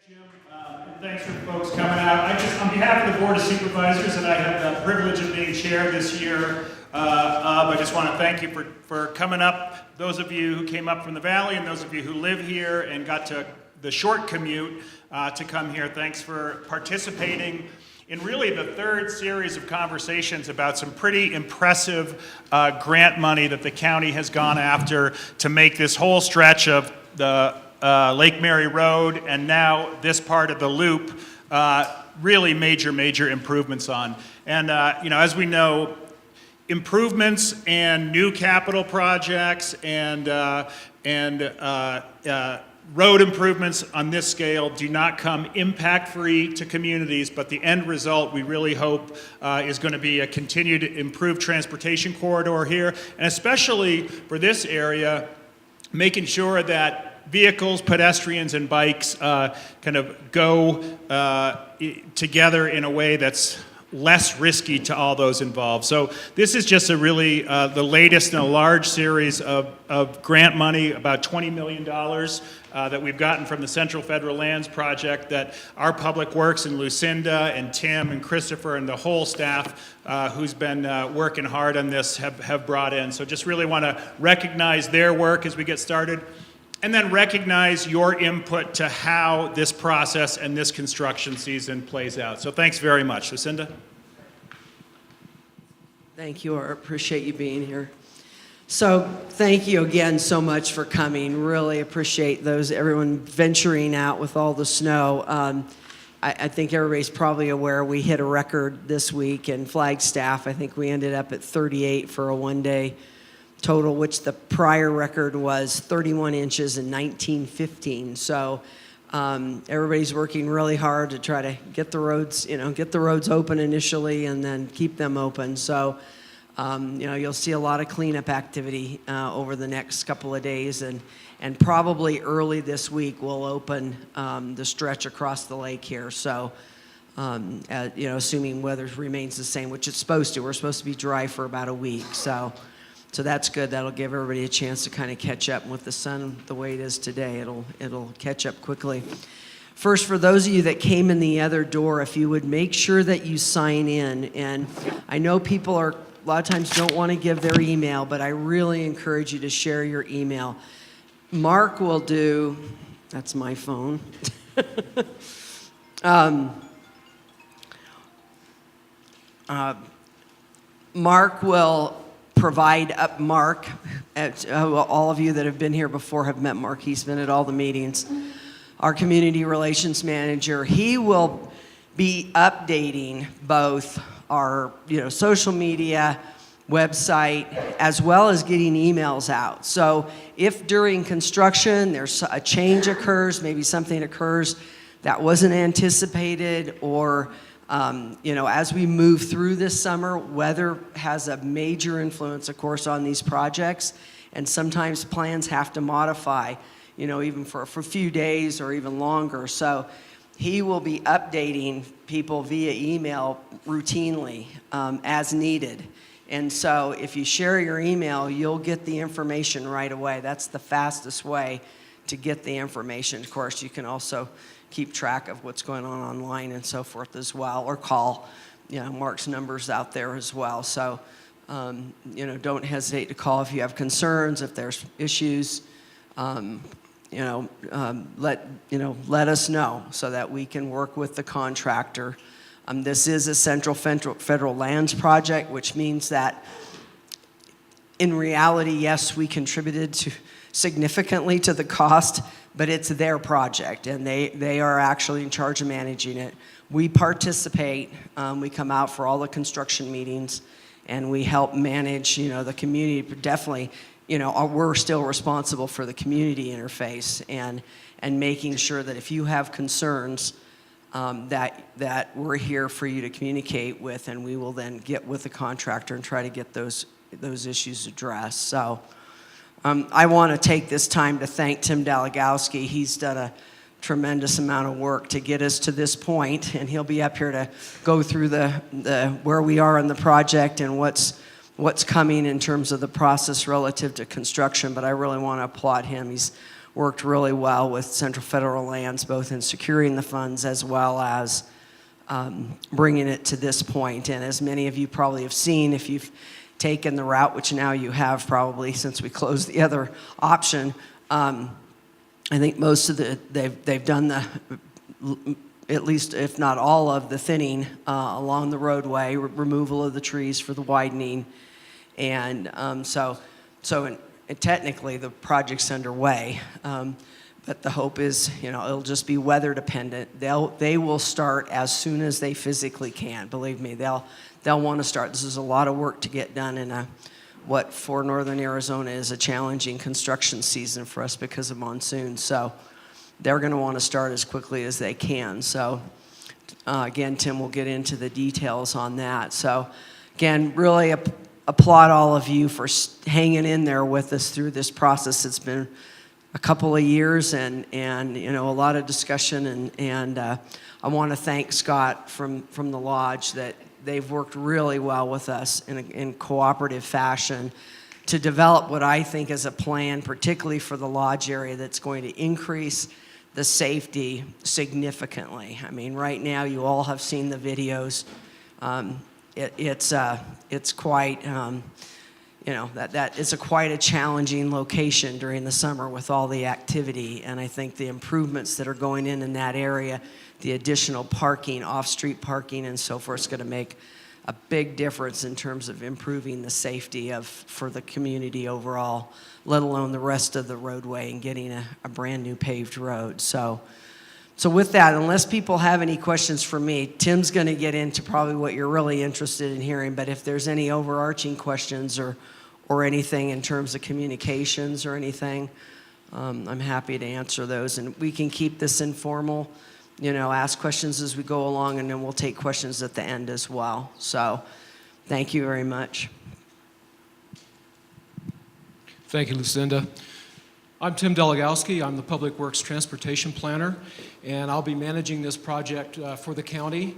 Jim, and thanks for the folks coming out. On behalf of the Board of Supervisors that I have the privilege of being chair this year, I just want to thank you for coming up. Those of you who came up from the Valley and those of you who live here and got to the short commute to come here, thanks for participating in really the third series of conversations about some pretty impressive grant money that the county has gone after to make this whole stretch of the Lake Mary Road and now this part of the loop really major improvements on. And as we know, improvements and new capital projects and road improvements on this scale do not come impact-free to communities, but the end result we really hope is going to be a continued improved transportation corridor here, and especially for this area, making sure that vehicles, pedestrians, and bikes kind of go together in a way that's less risky to all those involved. So this is just the latest in a large series of grant money, about $20 million that we've gotten from the Central Federal Lands Project that our Public Works and Lucinda and Tim and Christopher and the whole staff who's been working hard on this have brought in. So just really want to recognize their work as we get started. And then recognize your input to how this process and this construction season plays out. So thanks very much. Lucinda? Thank you. I appreciate you being here. So thank you again so much for coming. Really appreciate everyone venturing out with all the snow. I think everybody's probably aware we hit a record this week in Flagstaff. I think we ended up at 38 for a one-day total, which the prior record was 31 inches in 1915. So everybody's working really hard to try to get the roads, open initially and then keep them open. So, you'll see a lot of cleanup activity over the next couple of days, and probably early this week we'll open the stretch across the lake here. So, assuming weather remains the same, which it's supposed to. We're supposed to be dry for about a week. So that's good. That'll give everybody a chance to kind of catch up. And with the sun the way it is today, it'll catch up quickly. First, for those of you that came in the other door, if you would make sure that you sign in. And I know people a lot of times don't want to give their email, but I really encourage you to share your email. Mark will do, that's my phone. Mark will provide up Mark. All of you that have been here before have met Mark. He's been at all the meetings. Our community relations manager. He will be updating both our social media, website, as well as getting emails out. So if during construction there's a change occurs, maybe something occurs that wasn't anticipated, or as we move through this summer, weather has a major influence, of course, on these projects, and sometimes plans have to modify, even for a few days or even longer. So he will be updating people via email routinely as needed. And so if you share your email, you'll get the information right away. That's the fastest way to get the information. Of course, you can also keep track of what's going on online and so forth as well, or call, Mark's number's out there as well. So, don't hesitate to call if you have concerns, if there's issues, let us know so that we can work with the contractor. This is a Central Federal Lands project, which means that in reality, yes, we contributed significantly to the cost, but it's their project, and they are actually in charge of managing it. We participate. We come out for all the construction meetings, and we help manage, the community. But definitely, we're still responsible for the community interface and making sure that if you have concerns, that we're here for you to communicate with, and we will then get with the contractor and try to get those issues addressed. So. I want to take this time to thank Tim Dalagowski. He's done a tremendous amount of work to get us to this point, and he'll be up here to go through the where we are in the project and what's coming in terms of the process relative to construction. But I really want to applaud him. He's worked really well with Central Federal Lands, both in securing the funds as well as bringing it to this point. And as many of you probably have seen, if you've taken the route, which now you have probably since we closed the other option, I think most of they've done the, at least if not all of the thinning along the roadway, removal of the trees for the widening. And technically the project's underway. But the hope is, it'll just be weather dependent. They will start as soon as they physically can. Believe me, they'll want to start. This is a lot of work to get done in what for Northern Arizona is a challenging construction season for us because of monsoon. So they're going to want to start as quickly as they can. So again, Tim will get into the details on that. So again, really applaud all of you for hanging in there with us through this process. It's been a couple of years and a lot of discussion, and I want to thank Scott from the lodge that they've worked really well with us in cooperative fashion to develop what I think is a plan, particularly for the lodge area, that's going to increase the safety significantly. I mean, right now you all have seen the videos. It's quite that is quite a challenging location during the summer with all the activity, and I think the improvements that are going in that area, the additional parking, off-street parking and so forth, is going to make a big difference in terms of improving the safety for the community overall, let alone the rest of the roadway and getting a brand new paved road. So with that, unless people have any questions for me, Tim's going to get into probably what you're really interested in hearing, but if there's any overarching questions or anything in terms of communications or anything, I'm happy to answer those. And we can keep this informal, ask questions as we go along, and then we'll take questions at the end as well. So thank you very much. Thank you, Lucinda. I'm Tim Delegowski. I'm the Public Works Transportation Planner, and I'll be managing this project for the county.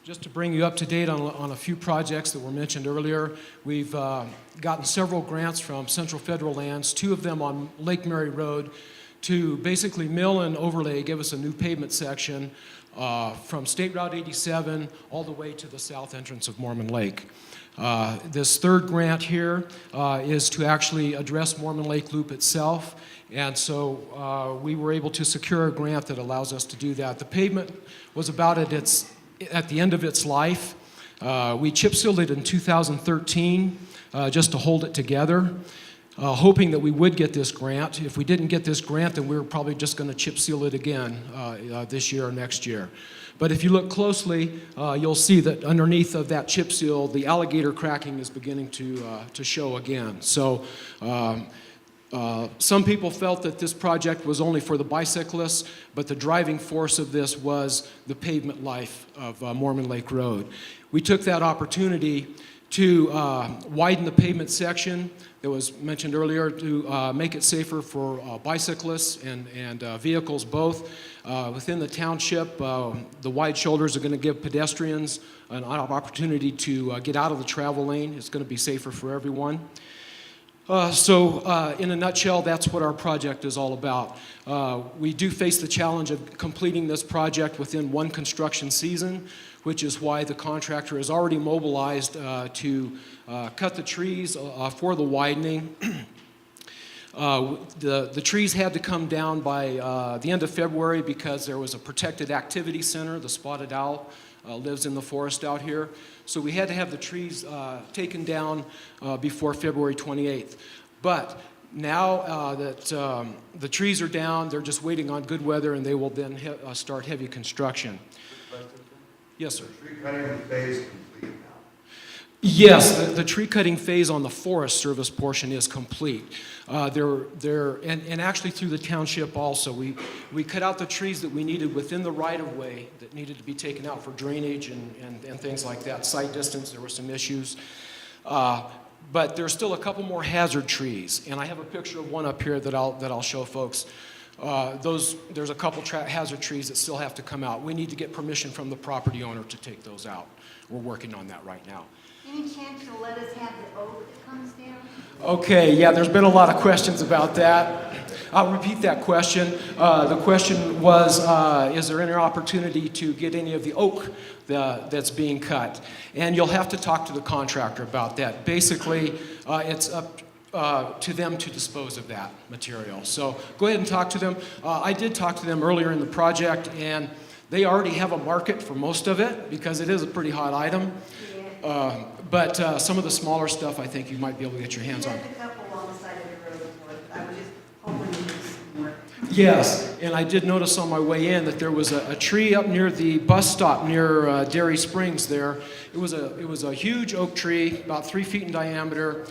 Just to bring you up to date on a few projects that were mentioned earlier, we've gotten several grants from Central Federal Lands, 2 of them on Lake Mary Road, to basically mill and overlay, give us a new pavement section from State Route 87 all the way to the south entrance of Mormon Lake. This third grant here is to actually address Mormon Lake Loop itself, and so we were able to secure a grant that allows us to do that. The pavement was about at the end of its life. We chip sealed it in 2013 just to hold it together, hoping that we would get this grant. If we didn't get this grant, then we were probably just going to chip seal it again this year or next year. But if you look closely, you'll see that underneath of that chip seal, the alligator cracking is beginning to show again. So some people felt that this project was only for the bicyclists, but the driving force of this was the pavement life of Mormon Lake Road. We took that opportunity to widen the pavement section that was mentioned earlier, to make it safer for bicyclists and vehicles both. Within the township, the wide shoulders are going to give pedestrians an opportunity to get out of the travel lane. It's going to be safer for everyone. So in a nutshell, that's what our project is all about. We do face the challenge of completing this project within one construction season, which is why the contractor has already mobilized to cut the trees for the widening. The trees had to come down by the end of February because there was a protected activity center. The spotted owl lives in the forest out here. So we had to have the trees taken down before February 28th. But now that the trees are down, they're just waiting on good weather, and they will then start heavy construction. Yes, sir. The tree cutting phase complete now? Yes, the tree cutting phase on the Forest Service portion is complete. And actually through the township also. We cut out the trees that we needed within the right-of-way that needed to be taken out for drainage and things like that. Sight distance, there were some issues. But there's still a couple more hazard trees, and I have a picture of one up here that I'll show folks. There's a couple hazard trees that still have to come out. We need to get permission from the property owner to take those out. We're working on that right now. Any chance you'll let us have the oak that comes down? Okay, yeah, there's been a lot of questions about that. I'll repeat that question. The question was, is there any opportunity to get any of the oak that's being cut? And you'll have to talk to the contractor about that. Basically, it's up to them to dispose of that material. So go ahead and talk to them. I did talk to them earlier in the project, and they already have a market for most of it because it is a pretty hot item. But some of the smaller stuff, I think you might be able to get your hands on. There's a couple on the side of the road for it. I was just hoping you could see more. Yes, and I did notice on my way in that there was a tree up near the bus stop near Dairy Springs there. It was a huge oak tree, about 3 feet in diameter.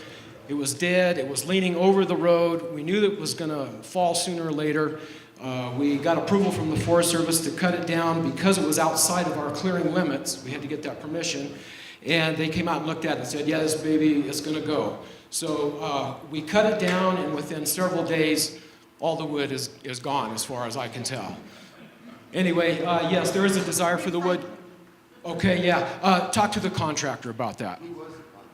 It was dead. It was leaning over the road. We knew that it was going to fall sooner or later. We got approval from the Forest Service to cut it down because it was outside of our clearing limits. We had to get that permission. And they came out and looked at it and said, yeah, this baby is going to go. So we cut it down, and within several days, all the wood is gone as far as I can tell. Anyway, yes, there is a desire for the wood. Okay, yeah. Talk to the contractor about that. Who was the contractor?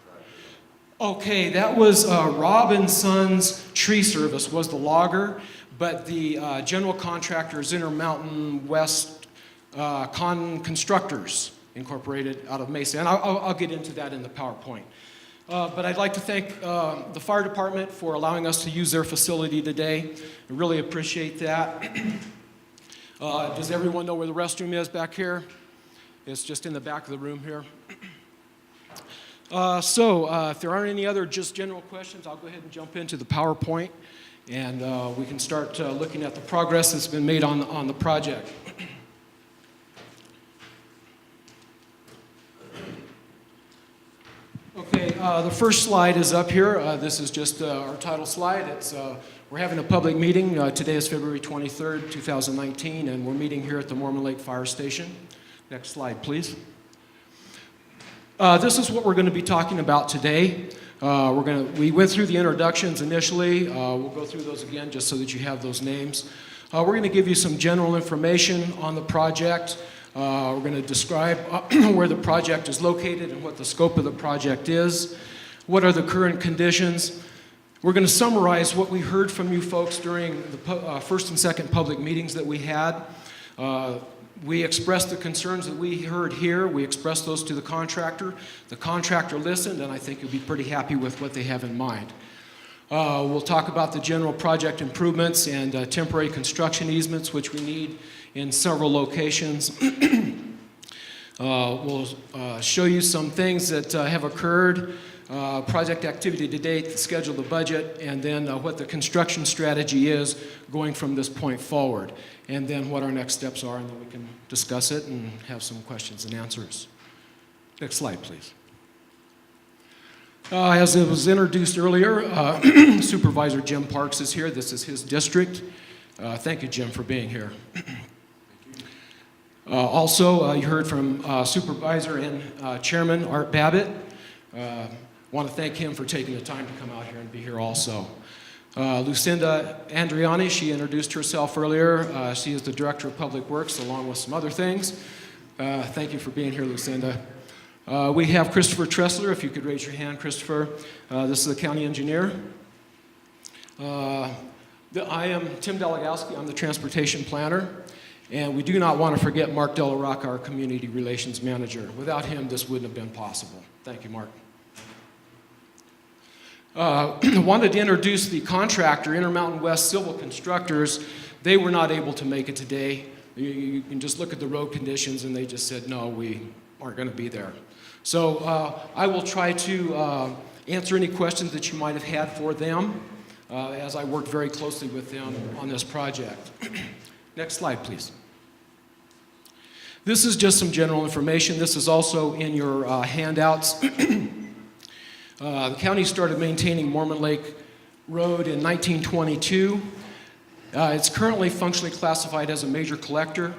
Okay, that was Rob and Sons Tree Service was the logger, but the general contractor is Intermountain West Constructors Incorporated out of Mesa, and I'll get into that in the PowerPoint. But I'd like to thank the fire department for allowing us to use their facility today. I really appreciate that. Does everyone know where the restroom is back here? It's just in the back of the room here. If there aren't any other just general questions, I'll go ahead and jump into the PowerPoint, and we can start looking at the progress that's been made on the project. Okay, the first slide is up here. This is just our title slide. We're having a public meeting. Today is February 23rd, 2019, and we're meeting here at the Mormon Lake Fire Station. Next slide, please. This is what we're going to be talking about today. We went through the introductions initially. We'll go through those again just so that you have those names. We're going to give you some general information on the project. We're going to describe where the project is located and what the scope of the project is. What are the current conditions? We're going to summarize what we heard from you folks during the first and second public meetings that we had. We expressed the concerns that we heard here. We expressed those to the contractor. The contractor listened, and I think you'll be pretty happy with what they have in mind. We'll talk about the general project improvements and temporary construction easements, which we need in several locations. We'll show you some things that have occurred, project activity to date, the schedule, the budget, and then what the construction strategy is going from this point forward, and then what our next steps are, and then we can discuss it and have some questions and answers. Next slide, please. As it was introduced earlier, Supervisor Jim Parks is here. This is his district. Thank you, Jim, for being here. Also, you heard from Supervisor and Chairman Art Babbitt. Want to thank him for taking the time to come out here and be here also. Lucinda Andriani, she introduced herself earlier. She is the Director of Public Works along with some other things. Thank you for being here, Lucinda. We have Christopher Tressler, if you could raise your hand, Christopher. This is the county engineer. I am Tim Delegowski, I'm the transportation planner. And we do not want to forget Mark Delarocca, our community relations manager. Without him, this wouldn't have been possible. Thank you, Mark. Wanted to introduce the contractor, Intermountain West Civil Constructors. They were not able to make it today. You can just look at the road conditions, and they just said, no, we aren't going to be there. So I will try to answer any questions that you might have had for them as I worked very closely with them on this project. Next slide, please. This is just some general information. This is also in your handouts. The county started maintaining Mormon Lake Road in 1922. It's currently functionally classified as a major collector.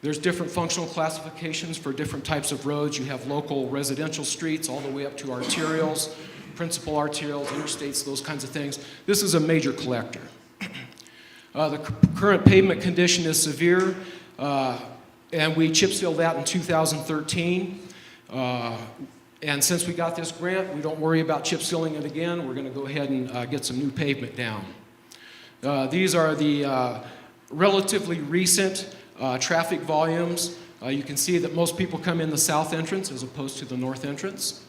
There's different functional classifications for different types of roads. You have local residential streets all the way up to arterials, principal arterials, interstates, those kinds of things. This is a major collector. The current pavement condition is severe, and we chip sealed that in 2013. And since we got this grant, we don't worry about chip sealing it again. We're going to go ahead and get some new pavement down. These are the relatively recent traffic volumes. You can see that most people come in the south entrance as opposed to the north entrance.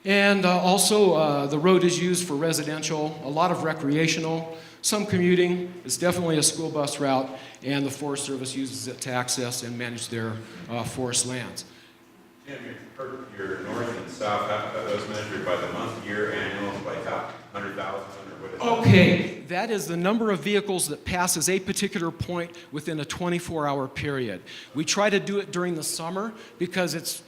And also, the road is used for residential, a lot of recreational, some commuting. It's definitely a school bus route, and the Forest Service uses it to access and manage their forest lands. Tim, your north and south, how are those measured by the month, year, annual, like how, 100,000 or what is it? Okay, that is the number of vehicles that passes a particular point within a 24-hour period. We try to do it during the summer because it's,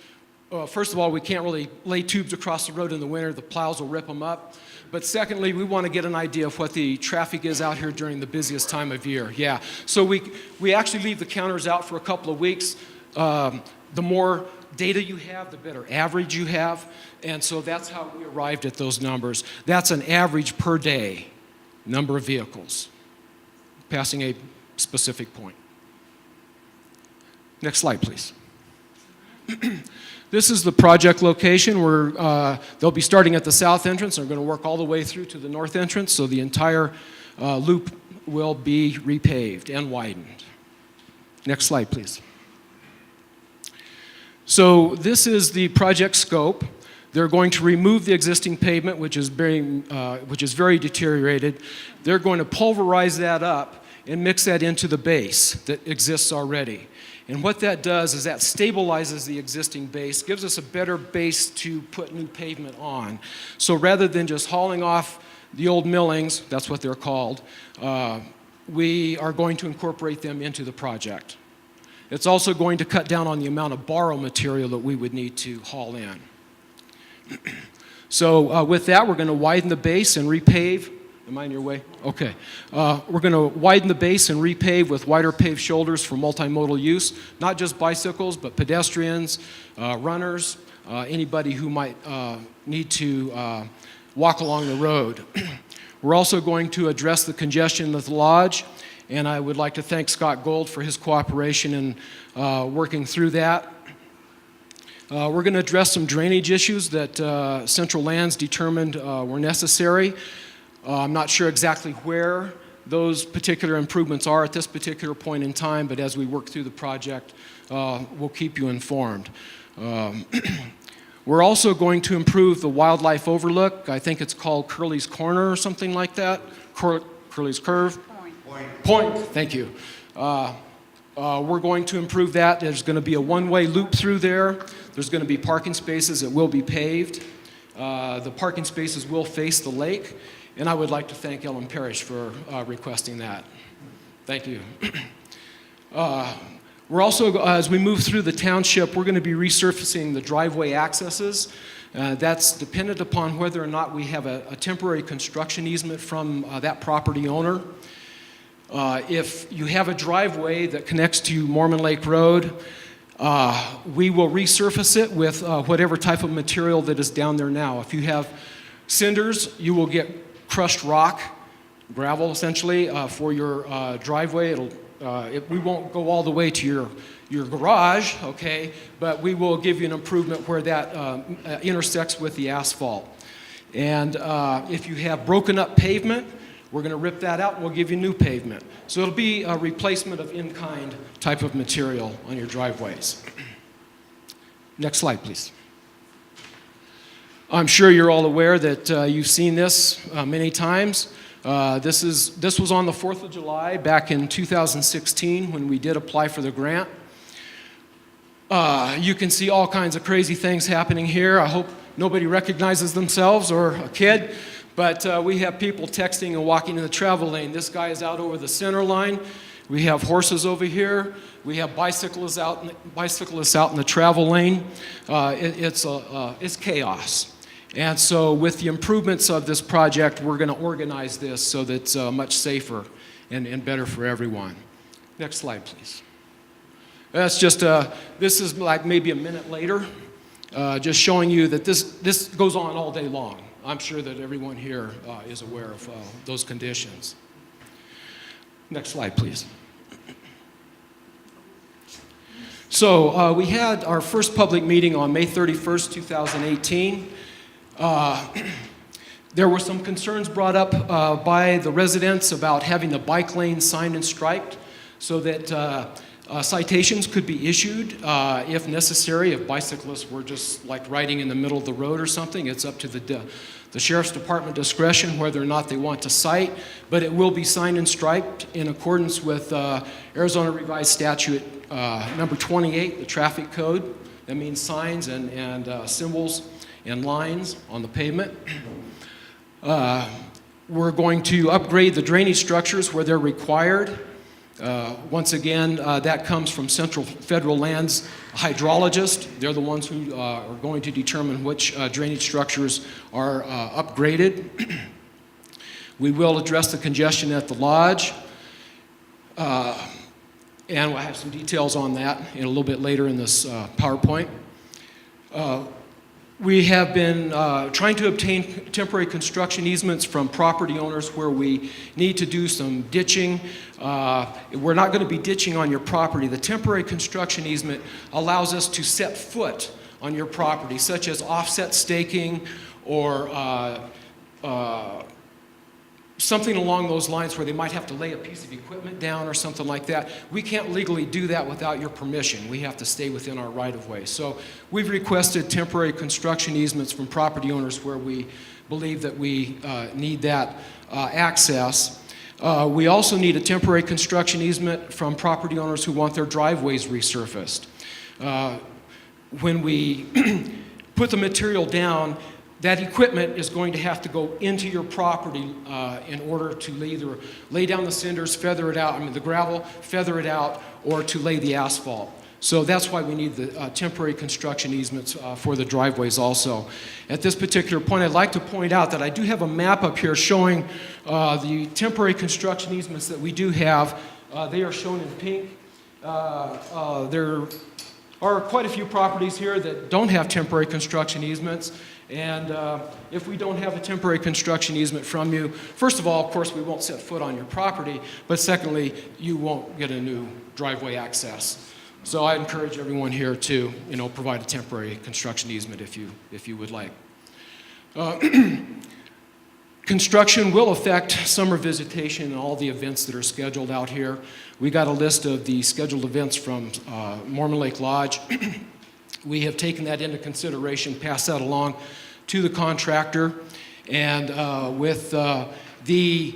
first of all, we can't really lay tubes across the road in the winter. The plows will rip them up. But secondly, we want to get an idea of what the traffic is out here during the busiest time of year. Yeah, so we actually leave the counters out for a couple of weeks. The more data you have, the better average you have. And so that's how we arrived at those numbers. That's an average per day number of vehicles passing a specific point. Next slide, please. This is the project location where they'll be starting at the south entrance and are going to work all the way through to the north entrance, so the entire loop will be repaved and widened. Next slide, please. So this is the project scope. They're going to remove the existing pavement, which is very deteriorated. They're going to pulverize that up and mix that into the base that exists already. And what that does is that stabilizes the existing base, gives us a better base to put new pavement on. So rather than just hauling off the old millings, that's what they're called, we are going to incorporate them into the project. It's also going to cut down on the amount of borrow material that we would need to haul in. So with that, we're going to widen the base and repave. Am I in your way? Okay. We're going to widen the base and repave with wider paved shoulders for multimodal use, not just bicycles, but pedestrians, runners, anybody who might need to walk along the road. We're also going to address the congestion of the lodge, and I would like to thank Scott Gold for his cooperation in working through that. We're going to address some drainage issues that Central Lands determined were necessary. I'm not sure exactly where those particular improvements are at this particular point in time, but as we work through the project, we'll keep you informed. We're also going to improve the wildlife overlook. I think it's called Curly's Corner or something like that. Curly's Curve? Point. Thank you. We're going to improve that. There's going to be a one-way loop through there. There's going to be parking spaces that will be paved. The parking spaces will face the lake. And I would like to thank Ellen Parrish for requesting that. Thank you. We're also, as we move through the township, we're going to be resurfacing the driveway accesses. That's dependent upon whether or not we have a temporary construction easement from that property owner. If you have a driveway that connects to Mormon Lake Road, we will resurface it with whatever type of material that is down there now. If you have cinders, you will get crushed rock, gravel essentially, for your driveway. We won't go all the way to your garage, okay, but we will give you an improvement where that intersects with the asphalt. And if you have broken up pavement, we're going to rip that out and we'll give you new pavement. So it'll be a replacement of in-kind type of material on your driveways. Next slide, please. I'm sure you're all aware that you've seen this many times. This was on the 4th of July back in 2016 when we did apply for the grant. You can see all kinds of crazy things happening here. I hope nobody recognizes themselves or a kid, but we have people texting and walking in the travel lane. This guy is out over the center line. We have horses over here. We have bicyclists out in the travel lane. It's chaos. And so with the improvements of this project, we're going to organize this so that it's much safer and better for everyone. Next slide, please. That's just, this is like maybe a minute later, just showing you that this goes on all day long. I'm sure that everyone here is aware of those conditions. Next slide, please. So we had our first public meeting on May 31st, 2018. There were some concerns brought up by the residents about having the bike lane signed and striped so that citations could be issued if necessary. If bicyclists were just like riding in the middle of the road or something, it's up to the Sheriff's Department discretion whether or not they want to cite, but it will be signed and striped in accordance with Arizona Revised Statute number 28, the traffic code. That means signs and symbols and lines on the pavement. We're going to upgrade the drainage structures where they're required. Once again, that comes from Central Federal Lands hydrologist. They're the ones who are going to determine which drainage structures are upgraded. We will address the congestion at the lodge. And we'll have some details on that in a little bit later in this PowerPoint. We have been trying to obtain temporary construction easements from property owners where we need to do some ditching. We're not going to be ditching on your property. The temporary construction easement allows us to set foot on your property, such as offset staking or something along those lines where they might have to lay a piece of equipment down or something like that. We can't legally do that without your permission. We have to stay within our right-of-way. So we've requested temporary construction easements from property owners where we believe that we need that access. We also need a temporary construction easement from property owners who want their driveways resurfaced. When we put the material down, that equipment is going to have to go into your property in order to either lay down the cinders, feather it out, the gravel, feather it out, or to lay the asphalt. So that's why we need the temporary construction easements for the driveways also. At this particular point, I'd like to point out that I do have a map up here showing the temporary construction easements that we do have. They are shown in pink. There are quite a few properties here that don't have temporary construction easements. And if we don't have a temporary construction easement from you, first of all, of course, we won't set foot on your property, but secondly, you won't get a new driveway access. So I encourage everyone here to, provide a temporary construction easement if you would like. Construction will affect summer visitation and all the events that are scheduled out here. We got a list of the scheduled events from Mormon Lake Lodge. We have taken that into consideration, passed that along to the contractor, and with the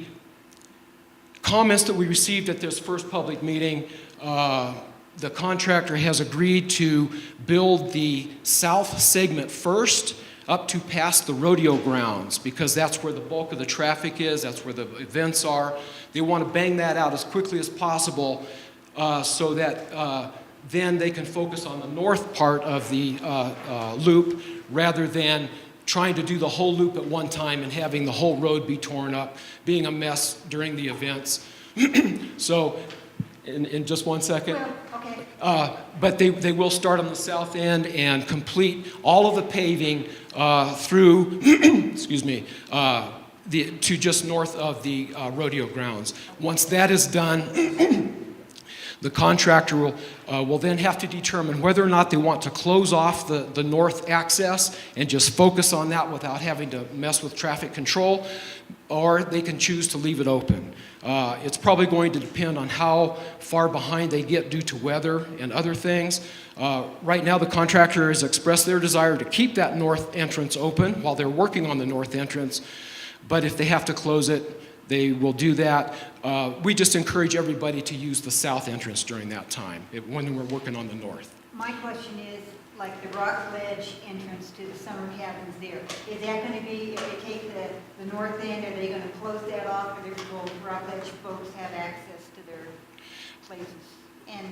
comments that we received at this first public meeting, the contractor has agreed to build the south segment first up to past the rodeo grounds because that's where the bulk of the traffic is, that's where the events are. They want to bang that out as quickly as possible so that then they can focus on the north part of the loop rather than trying to do the whole loop at one time and having the whole road be torn up, being a mess during the events. So, in just 1 second. Well, okay. But they will start on the south end and complete all of the paving through, excuse me, to just north of the rodeo grounds. Once that is done, the contractor will then have to determine whether or not they want to close off the north access and just focus on that without having to mess with traffic control, or they can choose to leave it open. It's probably going to depend on how far behind they get due to weather and other things. Right now, the contractor has expressed their desire to keep that north entrance open while they're working on the north entrance, but if they have to close it, they will do that. We just encourage everybody to use the south entrance during that time when we're working on the north. My question is, like the Rock Ledge entrance to the summer cabins there, is that going to be, if they take the north end, are they going to close that off, or will Rock Ledge folks have access to their places? And,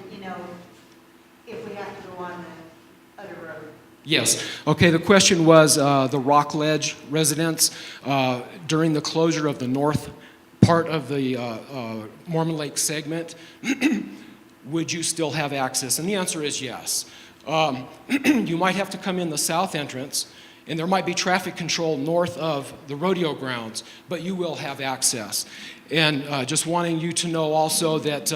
if we have to go on the other road? Yes. Okay, the question was the Rock Ledge residents during the closure of the north part of the Mormon Lake segment, would you still have access? And the answer is yes. You might have to come in the south entrance And there might be traffic control north of the rodeo grounds, but you will have access. And just wanting you to know also that,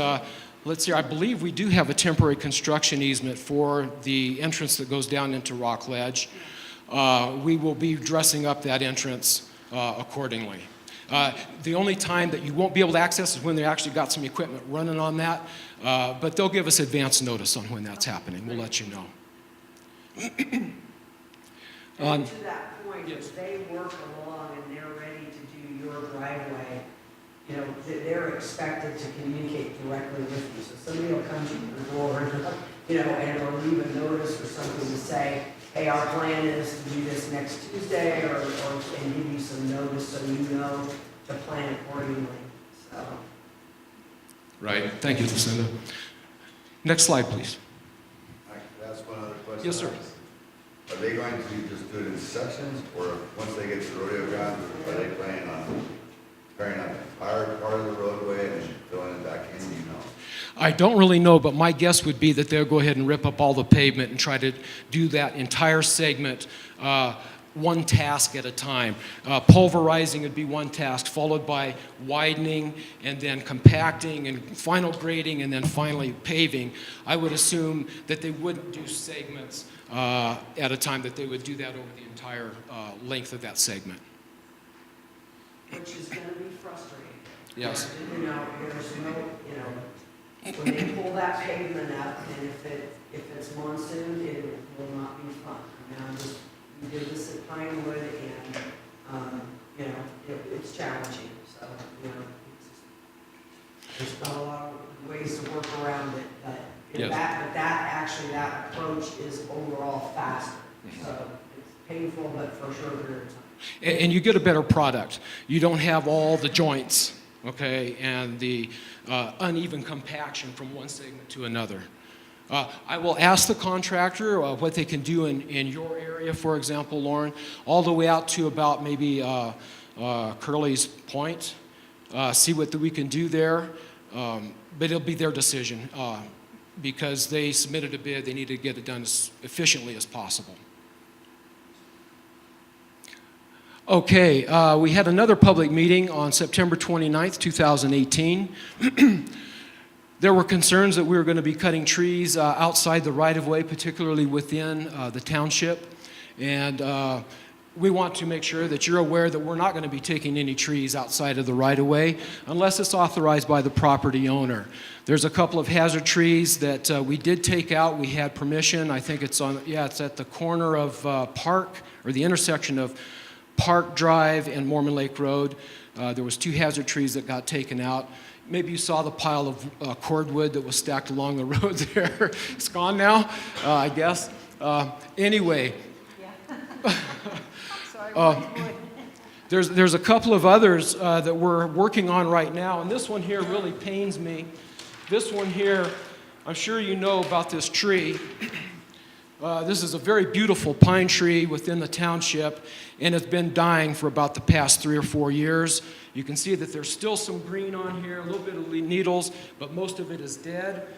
let's see, I believe we do have a temporary construction easement for the entrance that goes down into Rock Ledge. We will be dressing up that entrance accordingly. The only time that you won't be able to access is when they actually got some equipment running on that, but they'll give us advance notice on when that's happening. We'll let you know. And to that point, Yes. if they work along and they're ready to do your driveway, you know, they're expected to communicate directly with you. So somebody will come to your door, and, you know, and or leave a notice or something to say, hey, our plan is to do this next Tuesday, or and give you some notice so you know to plan accordingly. So. Right. Thank you, Lucinda. Next slide, please. I can ask one other question? Yes, sir. Are they going to just do it in sections, or once they get to the rodeo grounds, are they planning on tearing out the entire part of the roadway and filling it back in, you know? I don't really know, but my guess would be that they'll go ahead and rip up all the pavement and try to do that entire segment one task at a time. Pulverizing would be one task, followed by widening and then compacting and final grading and then finally paving. I would assume that they wouldn't do segments at a time, that they would do that over the entire length of that segment. Which is going to be frustrating. Yes. You know, there's no, you know, when they pull that pavement up, and if it's monsoon, it will not be fun. I mean, we did this at Pinewood, and, you know, it's challenging. So, you know, there's not a lot of ways to work around it, but Yes. that approach is overall faster. So it's painful, but for a short period of time. And you get a better product. You don't have all the joints, okay, and the uneven compaction from one segment to another. I will ask the contractor what they can do in your area, for example, Lauren, all the way out to about maybe Curly's Point, see what we can do there, but it'll be their decision. Because they submitted a bid, they need to get it done as efficiently as possible. Okay, we had another public meeting on September 29th, 2018. There were concerns that we were going to be cutting trees outside the right-of-way, particularly within the township. And we want to make sure that you're aware that we're not going to be taking any trees outside of the right-of-way unless it's authorized by the property owner. There's a couple of hazard trees that we did take out. We had permission. I think it's on, yeah, it's at the corner of Park, or the intersection of Park Drive and Mormon Lake Road. There was 2 hazard trees that got taken out. Maybe you saw the pile of cordwood that was stacked along the road there. It's gone now, I guess. Anyway. There's a couple of others that we're working on right now, and this one here really pains me. This one here, I'm sure you know about this tree. This is a very beautiful pine tree within the township, and it's been dying for about the past 3 or 4 years. You can see that there's still some green on here, a little bit of needles, but most of it is dead.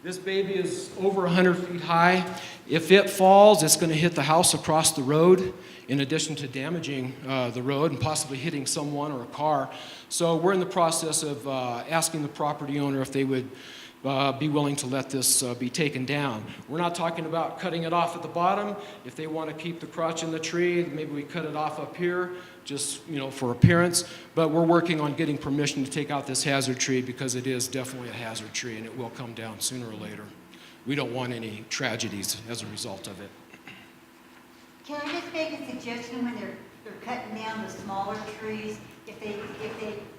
This baby is over 100 feet high. If it falls, it's going to hit the house across the road, in addition to damaging the road and possibly hitting someone or a car. So we're in the process of asking the property owner if they would be willing to let this be taken down. We're not talking about cutting it off at the bottom. If they want to keep the crotch in the tree, maybe we cut it off up here, just, you know, for appearance. But we're working on getting permission to take out this hazard tree, because it is definitely a hazard tree and it will come down sooner or later. We don't want any tragedies as a result of it. Can I just make a suggestion when they're cutting down the smaller trees? If they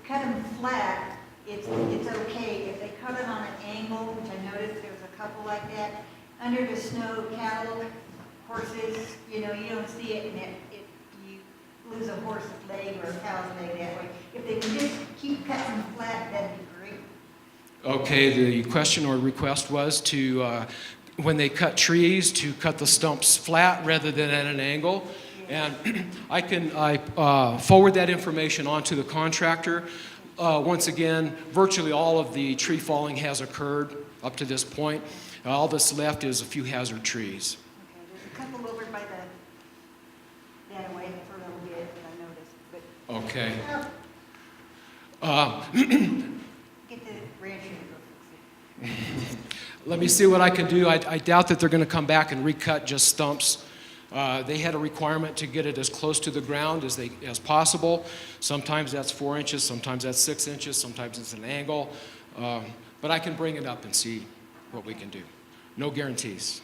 cut them flat, it's okay. If they cut it on an angle, which I noticed there's a couple like that, under the snow, cattle, horses, you know, you don't see it, and you lose a horse's leg or a cow's leg that way. If they can just keep cutting them flat, that'd be great. Okay, the question or request was to, when they cut trees, to cut the stumps flat rather than at an angle. And I forward that information on to the contractor. Once again, virtually all of the tree falling has occurred up to this point. All that's left is a few hazard trees. Okay, there's a couple over by Okay. Get the rancher to go fix it. Let me see what I can do. I doubt that they're going to come back and recut just stumps. They had a requirement to get it as close to the ground as possible. Sometimes that's 4 inches, sometimes that's 6 inches, sometimes it's an angle. But I can bring it up and see what we can do. No guarantees.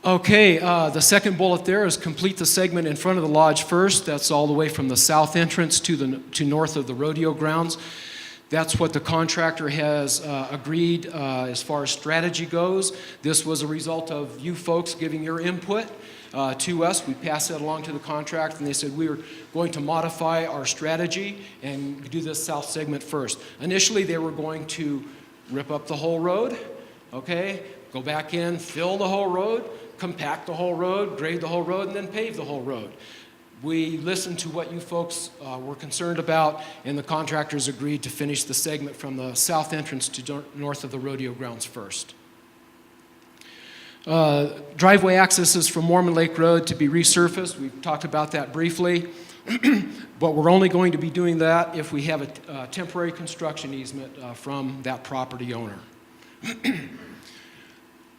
Okay, the second bullet there is complete the segment in front of the lodge first. That's all the way from the south entrance to north of the rodeo grounds. That's what the contractor has agreed as far as strategy goes. This was a result of you folks giving your input to us. We passed that along to the contractor, and they said we were going to modify our strategy and do this south segment first. Initially, they were going to rip up the whole road, okay, go back in, fill the whole road, compact the whole road, grade the whole road, and then pave the whole road. We listened to what you folks were concerned about, and the contractors agreed to finish the segment from the south entrance to north of the rodeo grounds first. Driveway accesses from Mormon Lake Road to be resurfaced. We've talked about that briefly, but we're only going to be doing that if we have a temporary construction easement from that property owner.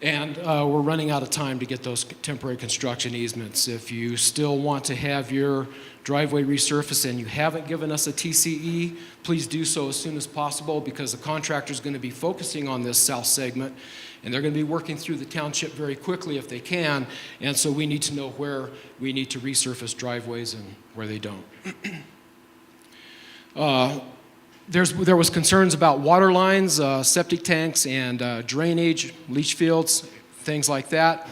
And we're running out of time to get those temporary construction easements. If you still want to have your driveway resurfaced and you haven't given us a TCE, please do so as soon as possible, because the contractor is going to be focusing on this south segment, and they're going to be working through the township very quickly if they can, and so we need to know where we need to resurface driveways and where they don't. There was concerns about water lines, septic tanks, and drainage, leach fields, things like that.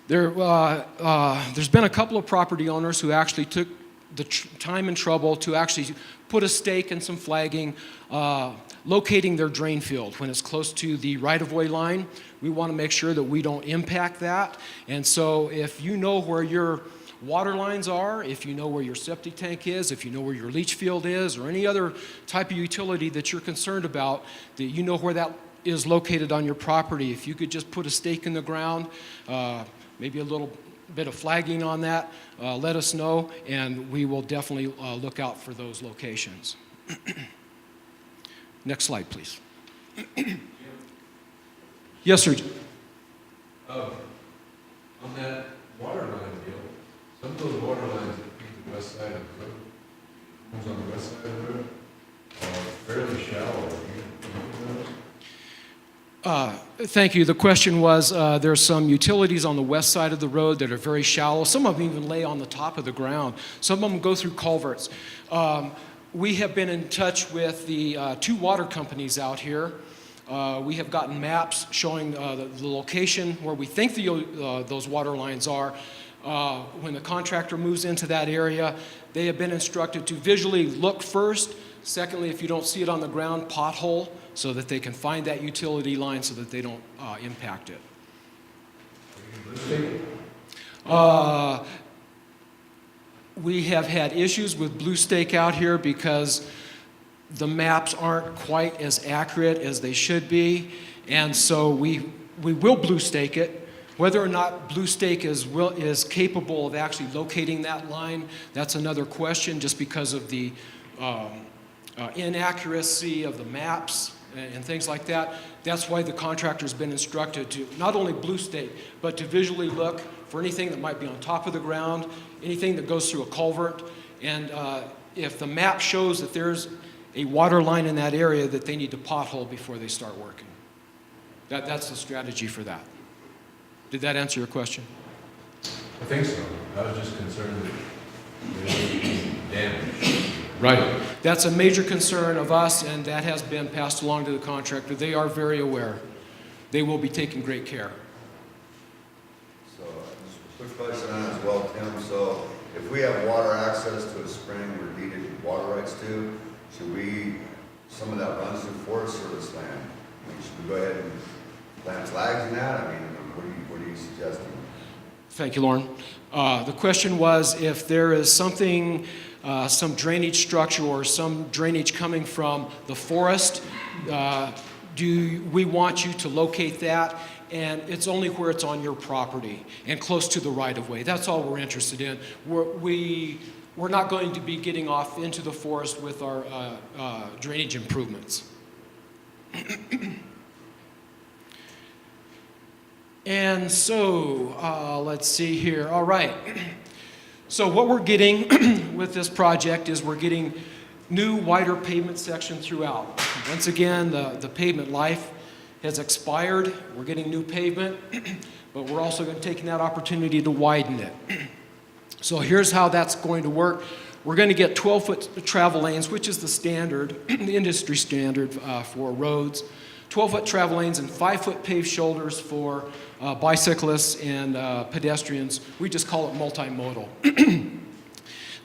There's been a couple of property owners who actually took the time and trouble to actually put a stake and some flagging, locating their drain field when it's close to the right-of-way line. We want to make sure that we don't impact that. And so if you know where your water lines are, if you know where your septic tank is, if you know where your leach field is, or any other type of utility that you're concerned about, that you know where that is located on your property, if you could just put a stake in the ground, maybe a little bit of flagging on that, let us know, and we will definitely look out for those locations. Next slide, please. Yes, sir. On that water line deal, some of those water lines that feed the west side of the road, homes on the west side of the road, are fairly shallow. Thank you. The question was, there's some utilities on the west side of the road that are very shallow. Some of them even lay on the top of the ground. Some of them go through culverts. We have been in touch with the two water companies out here. We have gotten maps showing the location where we think those water lines are. When the contractor moves into that area, they have been instructed to visually look first. Secondly, if you don't see it on the ground, pothole so that they can find that utility line so that they don't impact it. We have had issues with blue stake out here because the maps aren't quite as accurate as they should be, and so we will blue stake it. Whether or not blue stake is capable of actually locating that line, that's another question, just because of the inaccuracy of the maps and things like that. That's why the contractor's been instructed to not only blue stake, but to visually look for anything that might be on top of the ground, anything that goes through a culvert, and if the map shows that there's a water line in that area, that they need to pothole before they start working. That's the strategy for that. Did that answer your question? I think so. I was just concerned that there would be damage. Right. That's a major concern of us, and that has been passed along to the contractor. They are very aware. They will be taking great care. So, just a quick question on that as well, Tim. So, if we have water access to a spring we're needed water rights to, should we, some of that runs through Forest Service land? I mean, should we go ahead and plant flags in that? I mean, what are you suggesting? Thank you, Lauren. The question was if there is something, some drainage structure or some drainage coming from the forest, do we want you to locate that and it's only where it's on your property and close to the right-of-way. That's all we're interested in. We're not going to be getting off into the forest with our drainage improvements. And so, let's see here. All right. So what we're getting with this project is we're getting new, wider pavement section throughout. Once again, the pavement life has expired. We're getting new pavement, but we're also taking that opportunity to widen it. So here's how that's going to work. We're going to get 12-foot travel lanes, which is the standard, the industry standard for roads. 12-foot travel lanes and 5-foot paved shoulders for bicyclists and pedestrians. We just call it multimodal.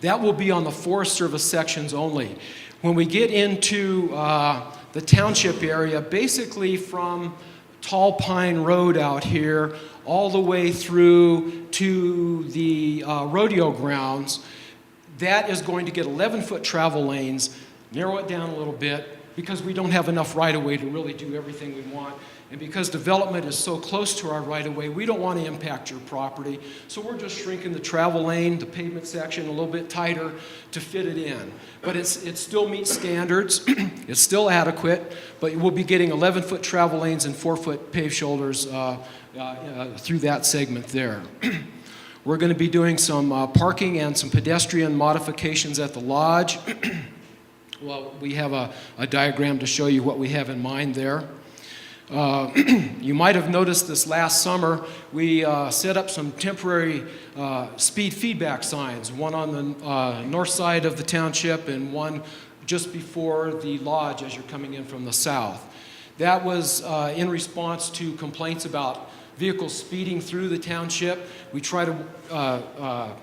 That will be on the Forest Service sections only. When we get into the township area, basically from Tall Pine Road out here all the way through to the rodeo grounds, that is going to get 11-foot travel lanes, narrow it down a little bit, because we don't have enough right-of-way to really do everything we want. And because development is so close to our right-of-way, we don't want to impact your property. So we're just shrinking the travel lane, the pavement section, a little bit tighter to fit it in. But it still meets standards. It's still adequate, but we'll be getting 11-foot travel lanes and 4-foot paved shoulders through that segment there. We're going to be doing some parking and some pedestrian modifications at the lodge. Well, we have a diagram to show you what we have in mind there. You might have noticed this last summer, we set up some temporary speed feedback signs, one on the north side of the township and one just before the lodge as you're coming in from the south. That was in response to complaints about vehicles speeding through the township. We try to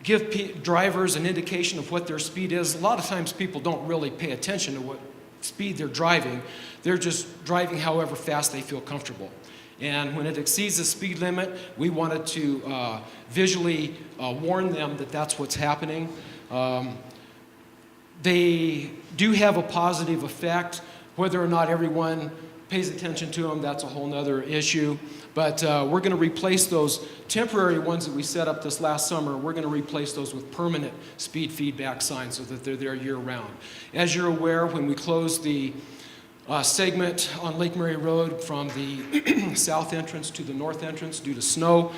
give drivers an indication of what their speed is. A lot of times people don't really pay attention to what speed they're driving. They're just driving however fast they feel comfortable. And when it exceeds the speed limit, we wanted to visually warn them that that's what's happening. They do have a positive effect. Whether or not everyone pays attention to them, that's a whole nother issue. But we're going to replace those temporary ones that we set up this last summer. We're going to replace those with permanent speed feedback signs so that they're there year-round. As you're aware, when we closed the segment on Lake Mary Road from the south entrance to the north entrance due to snow,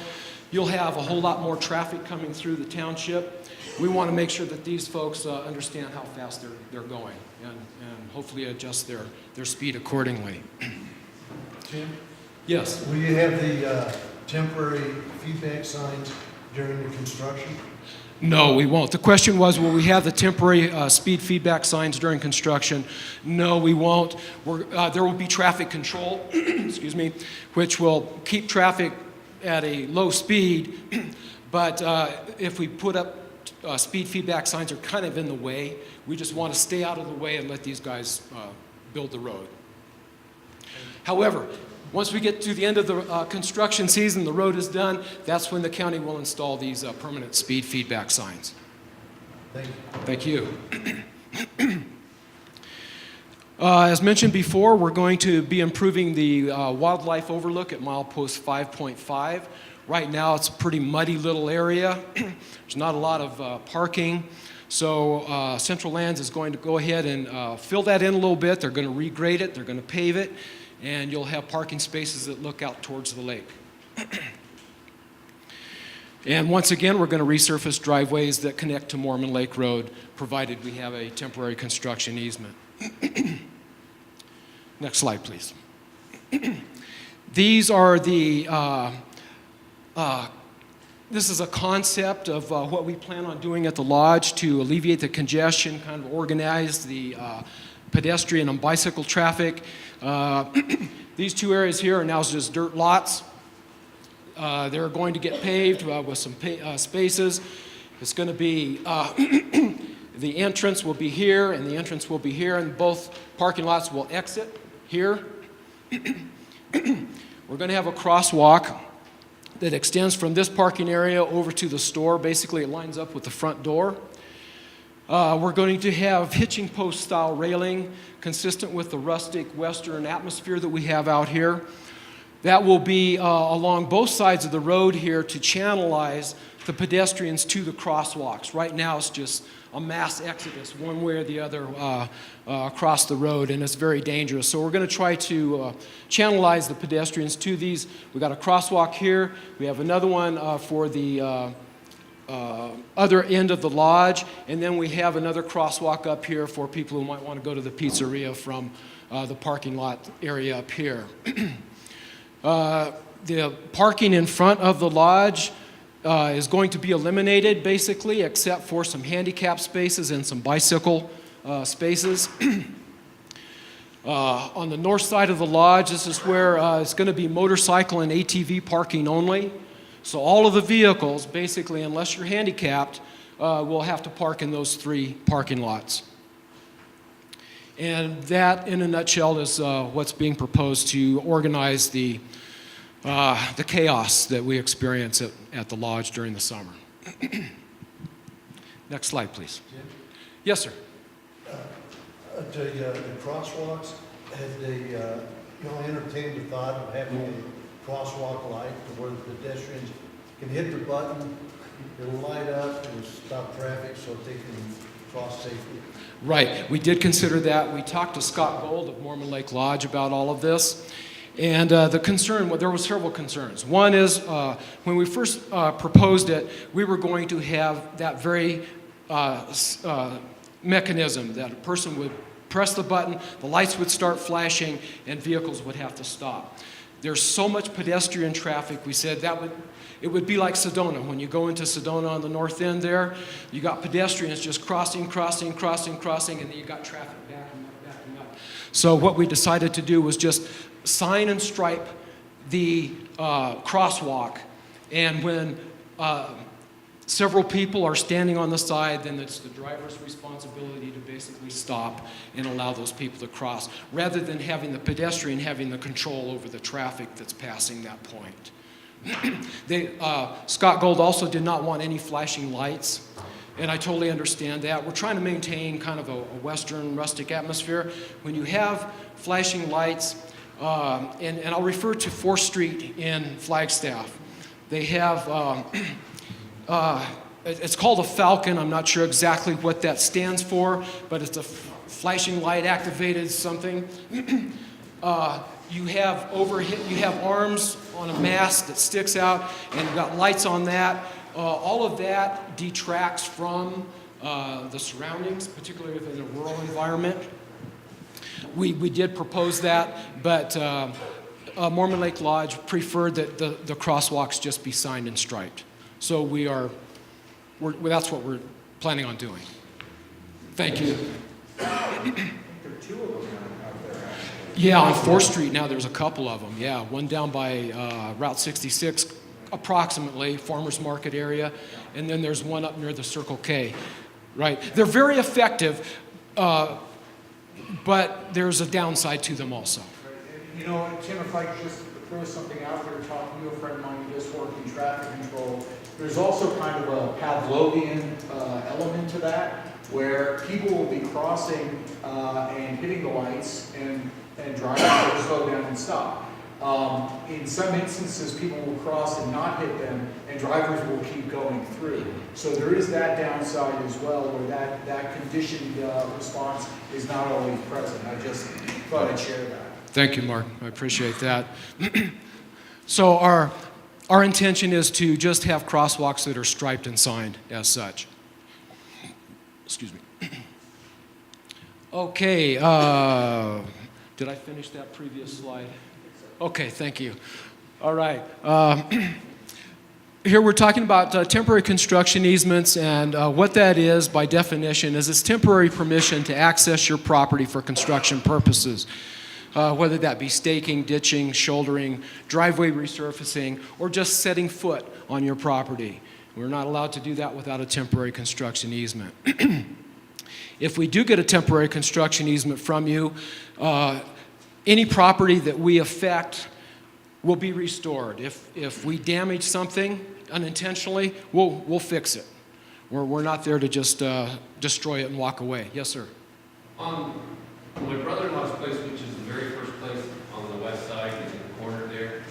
you'll have a whole lot more traffic coming through the township. We want to make sure that these folks understand how fast they're going and hopefully adjust their speed accordingly. Tim, Yes. will you have the temporary feedback signs during the construction? No, we won't. The question was, will we have the temporary speed feedback signs during construction? No, we won't. There will be traffic control, excuse me, which will keep traffic at a low speed, but if we put up speed feedback signs are kind of in the way. We just want to stay out of the way and let these guys build the road. However, once we get to the end of the construction season, the road is done, that's when the county will install these permanent speed feedback signs. Thank you. Thank you. As mentioned before, we're going to be improving the wildlife overlook at milepost 5.5. Right now, it's a pretty muddy little area. There's not a lot of parking. So Central Lands is going to go ahead and fill that in a little bit. They're going to regrade it. They're going to pave it. And you'll have parking spaces that look out towards the lake. And once again, we're going to resurface driveways that connect to Mormon Lake Road, provided we have a temporary construction easement. Next slide, please. These are the, this is a concept of what we plan on doing at the lodge to alleviate the congestion, kind of organize the pedestrian and bicycle traffic. These two areas here are now just dirt lots. They're going to get paved with some spaces. It's going to be, the entrance will be here and the entrance will be here, and both parking lots will exit here. We're going to have a crosswalk that extends from this parking area over to the store. Basically, it lines up with the front door. We're going to have hitching post style railing consistent with the rustic western atmosphere that we have out here. That will be along both sides of the road here to channelize the pedestrians to the crosswalks. Right now it's just a mass exodus one way or the other across the road, and it's very dangerous. So we're going to try to channelize the pedestrians to these. We've got a crosswalk here. We have another one for the other end of the lodge, and then we have another crosswalk up here for people who might want to go to the pizzeria from the parking lot area up here. The parking in front of the lodge is going to be eliminated, basically, except for some handicap spaces and some bicycle spaces. On the north side of the lodge, this is where it's going to be motorcycle and ATV parking only. So all of the vehicles, basically, unless you're handicapped, will have to park in those 3 parking lots. And that, in a nutshell, is what's being proposed to organize the chaos that we experience at the lodge during the summer. Next slide, please. Yes, sir. The crosswalks, have they, entertained the thought of having a crosswalk light where the pedestrians can hit the button, it'll light up, and stop traffic so they can cross safely? Right. We did consider that. We talked to Scott Gold of Mormon Lake Lodge about all of this. And the concern, well, there were several concerns. One is when we first proposed it, we were going to have that very mechanism that a person would press the button, the lights would start flashing, and vehicles would have to stop. There's so much pedestrian traffic, we said it would be like Sedona. When you go into Sedona on the north end there, you got pedestrians just crossing, and then you got traffic backing up. So what we decided to do was just sign and stripe the crosswalk, and when several people are standing on the side, then it's the driver's responsibility to basically stop and allow those people to cross, rather than having the pedestrian having the control over the traffic that's passing that point. Scott Gold also did not want any flashing lights, and I totally understand that. We're trying to maintain kind of a Western rustic atmosphere. When you have flashing lights, and I'll refer to 4th Street in Flagstaff. They have, it's called a Falcon. I'm not sure exactly what that stands for, but it's a flashing light activated something. You have arms on a mast that sticks out, and you've got lights on that. All of that detracts from the surroundings, particularly in a rural environment. We did propose that, but Mormon Lake Lodge preferred that the crosswalks just be signed and striped. So that's what we're planning on doing. Thank you. There are 2 of them out there. Yeah, on 4th Street now there's a couple of them. Yeah, one down by Route 66, approximately, Farmers Market area, and then there's one up near the Circle K. Right. They're very effective. But there's a downside to them also. You know, Tim, if I could just throw something out there, talking to a friend of mine who does work in traffic control, there's also kind of a Pavlovian element to that, where people will be crossing and hitting the lights, and drivers will slow down and stop. In some instances, people will cross and not hit them, and drivers will keep going through. So there is that downside as well, where that conditioned response is not always present. I just thought I'd share that. Thank you, Mark. I appreciate that. So our intention is to just have crosswalks that are striped and signed as such. Excuse me. Okay. Did I finish that previous slide? Okay, thank you. All right. Here we're talking about temporary construction easements, and what that is, by definition, is it's temporary permission to access your property for construction purposes, whether that be staking, ditching, shouldering, driveway resurfacing, or just setting foot on your property. We're not allowed to do that without a temporary construction easement. If we do get a temporary construction easement from you, any property that we affect will be restored. If we damage something unintentionally, we'll fix it. We're not there to just destroy it and walk away. Yes, sir. My brother-in-law's place, which is the very first place on the west side, in the corner there,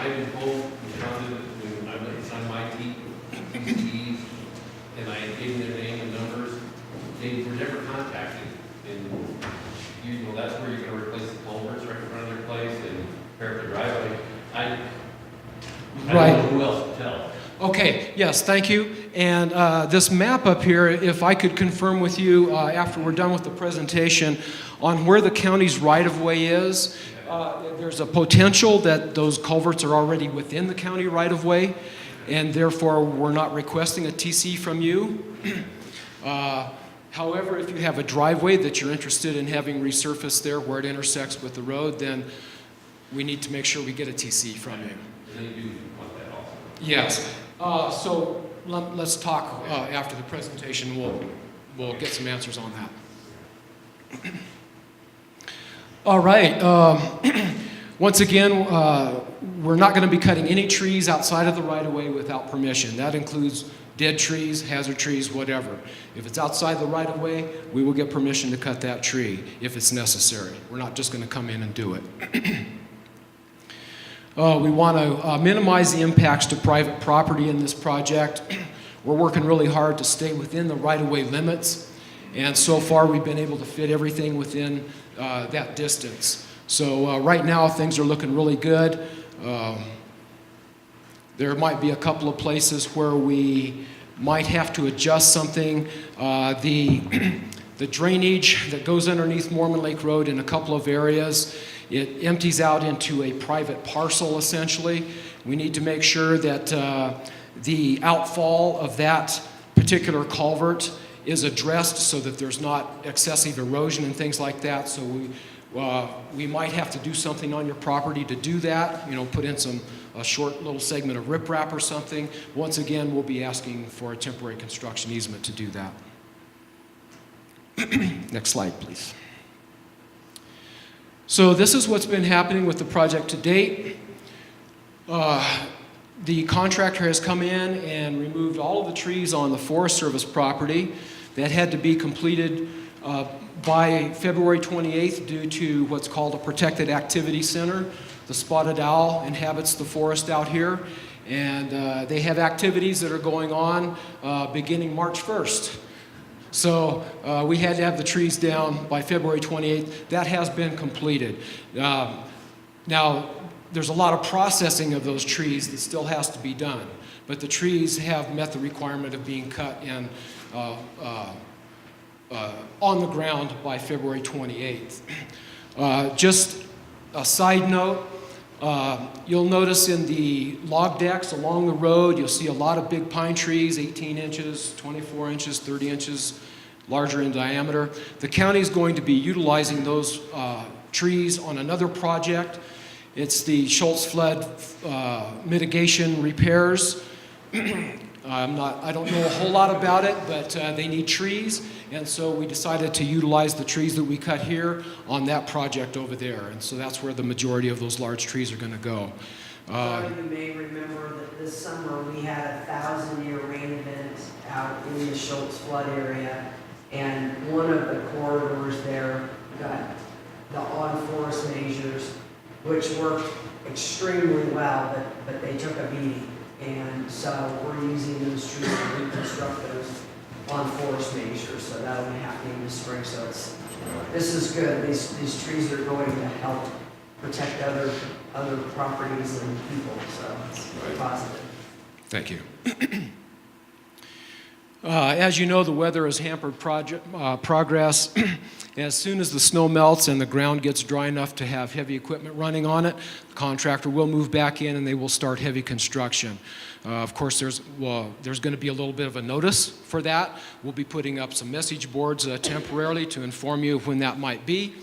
I've been told, when I was on my TCEs, and I gave them their name and numbers, they were never contacted. And you know, that's where you're gonna replace the culverts right in front of their place and repair the driveway. I Right. don't know who else to tell. Okay, yes, thank you. And this map up here, if I could confirm with you after we're done with the presentation on where the county's right-of-way is, there's a potential that those culverts are already within the county right-of-way, and therefore we're not requesting a TC from you. However, if you have a driveway that you're interested in having resurfaced there where it intersects with the road, then we need to make sure we get a TC from you. They do want that also. Yes. So let's talk after the presentation. We'll get some answers on that. All right. Once again, we're not going to be cutting any trees outside of the right-of-way without permission. That includes dead trees, hazard trees, whatever. If it's outside the right-of-way, we will get permission to cut that tree if it's necessary. We're not just going to come in and do it. We want to minimize the impacts to private property in this project. We're working really hard to stay within the right-of-way limits, and so far we've been able to fit everything within that distance. So right now things are looking really good. There might be a couple of places where we might have to adjust something. The drainage that goes underneath Mormon Lake Road in a couple of areas, it empties out into a private parcel essentially. We need to make sure that the outfall of that particular culvert is addressed so that there's not excessive erosion and things like that. So we might have to do something on your property to do that, you know, put in a short little segment of riprap or something. Once again, we'll be asking for a temporary construction easement to do that. Next slide, please. So this is what's been happening with the project to date. The contractor has come in and removed all of the trees on the Forest Service property that had to be completed by February 28th due to what's called a protected activity center. The spotted owl inhabits the forest out here, and they have activities that are going on beginning March 1st. So we had to have the trees down by February 28th. That has been completed. Now, there's a lot of processing of those trees that still has to be done, but the trees have met the requirement of being cut in on the ground by February 28th. Just a side note, you'll notice in the log decks along the road, you'll see a lot of big pine trees, 18 inches, 24 inches, 30 inches, larger in diameter. The county is going to be utilizing those trees on another project. It's the Schultz flood mitigation repairs. I don't know a whole lot about it, but they need trees, and so we decided to utilize the trees that we cut here on that project over there, and so that's where the majority of those large trees are going to go. Some of you may remember that this summer we had a 1,000-year rain event out in the Schultz flood area, and one of the corridors there got the on-forest measures, which worked extremely well, but they took a beating. And so we're using those trees to reconstruct those on-forest measures, so that'll be happening this spring. So this is good. These trees are going to help protect other properties and people, so it's positive. Thank you. As you know, the weather has hampered progress. As soon as the snow melts and the ground gets dry enough to have heavy equipment running on it, the contractor will move back in and they will start heavy construction. Of course, there's going to be a little bit of a notice for that. We'll be putting up some message boards temporarily to inform you of when that might be.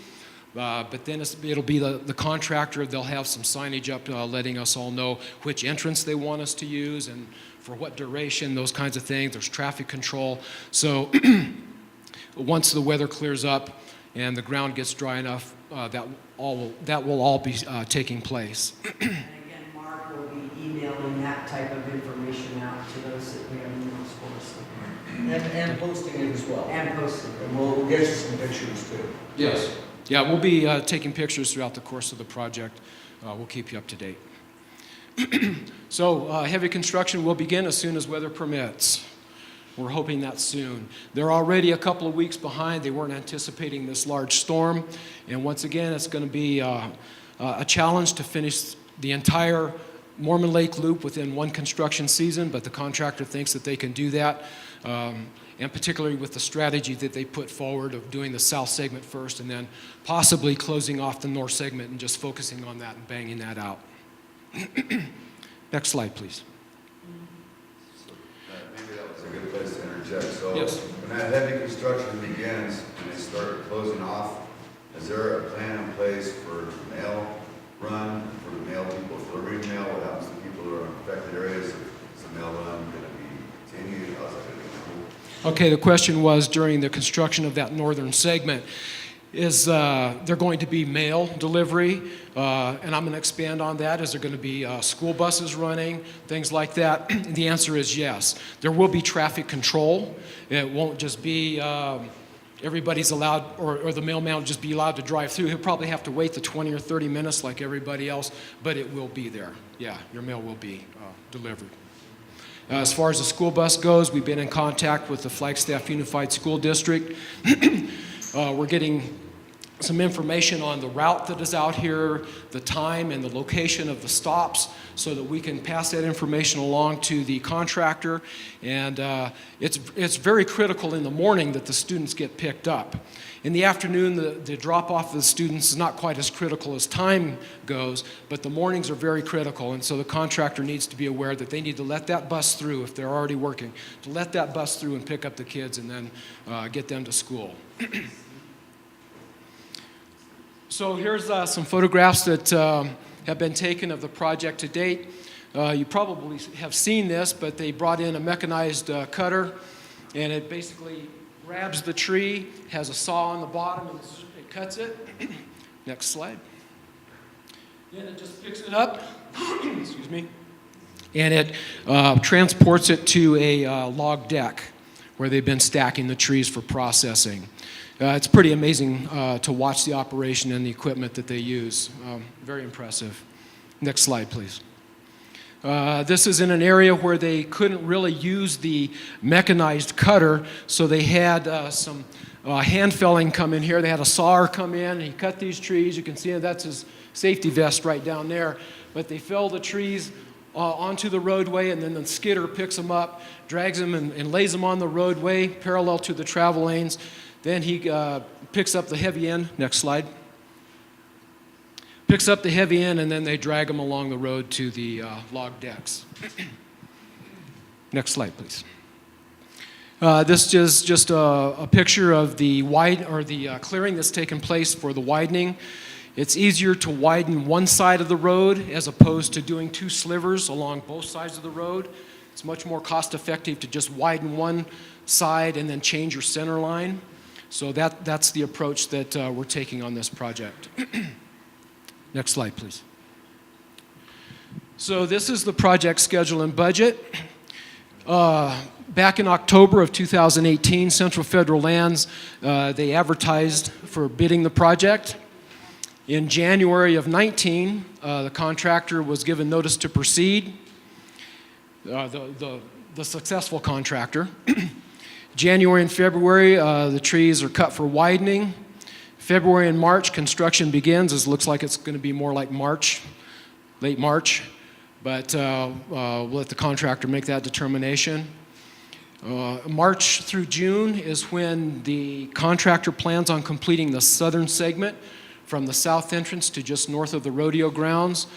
But then it'll be the contractor. They'll have some signage up letting us all know which entrance they want us to use and for what duration, those kinds of things. There's traffic control. So once the weather clears up and the ground gets dry enough, that will all be taking place. And again, Mark will be emailing that type of information out to those that we have emails for. And posting it as well. And posting. And we'll get you some pictures too. Yes. Yeah, we'll be taking pictures throughout the course of the project. We'll keep you up to date. So heavy construction will begin as soon as weather permits. We're hoping that soon. They're already a couple of weeks behind. They weren't anticipating this large storm. And once again, it's going to be a challenge to finish the entire Mormon Lake Loop within one construction season, but the contractor thinks that they can do that, and particularly with the strategy that they put forward of doing the south segment first and then possibly closing off the north segment and just focusing on that and banging that out. Next slide, please. Maybe that was a good place to interject. So Yes. when that heavy construction begins and they start closing off, is there a plan in place for mail run, for the mail people delivering mail? What happens to people who are in affected areas? Is the mail run going to be continued? How's that going to be? Okay, the question was during the construction of that northern segment, is there going to be mail delivery? And I'm going to expand on that. Is there going to be school buses running, things like that? The answer is yes. There will be traffic control. It won't just be everybody's allowed, or the mailman will just be allowed to drive through. He'll probably have to wait the 20 or 30 minutes like everybody else, but it will be there. Yeah, your mail will be delivered. As far as the school bus goes, we've been in contact with the Flagstaff Unified School District. We're getting some information on the route that is out here, the time and the location of the stops, so that we can pass that information along to the contractor. And it's very critical in the morning that the students get picked up. In the afternoon, the drop-off of the students is not quite as critical as time goes, but the mornings are very critical, and so the contractor needs to be aware that they need to let that bus through if they're already working, to let that bus through and pick up the kids and then get them to school. So here's some photographs that have been taken of the project to date. You probably have seen this, but they brought in a mechanized cutter, and it basically grabs the tree, has a saw on the bottom, and it cuts it. Next slide. Then it just picks it up, excuse me, and it transports it to a log deck where they've been stacking the trees for processing. It's pretty amazing to watch the operation and the equipment that they use. Very impressive. Next slide, please. This is in an area where they couldn't really use the mechanized cutter, so they had some hand felling come in here. They had a sawer come in, and he cut these trees. You can see that's his safety vest right down there. But they fell the trees onto the roadway, and then the skidder picks them up, drags them, and lays them on the roadway parallel to the travel lanes. Then he picks up the heavy end. Next slide. Picks up the heavy end, and then they drag them along the road to the log decks. Next slide, please. This is just a picture of the clearing that's taken place for the widening. It's easier to widen one side of the road as opposed to doing two slivers along both sides of the road. It's much more cost-effective to just widen one side and then change your center line. So that's the approach that we're taking on this project. Next slide, please. So this is the project schedule and budget. Back in October of 2018, Central Federal Lands, they advertised for bidding the project. In January of 19, the contractor was given notice to proceed, the successful contractor. January and February, the trees are cut for widening. February and March, construction begins. It looks like it's going to be more like March, late March, but we'll let the contractor make that determination. March through June is when the contractor plans on completing the southern segment from the south entrance to just north of the rodeo grounds.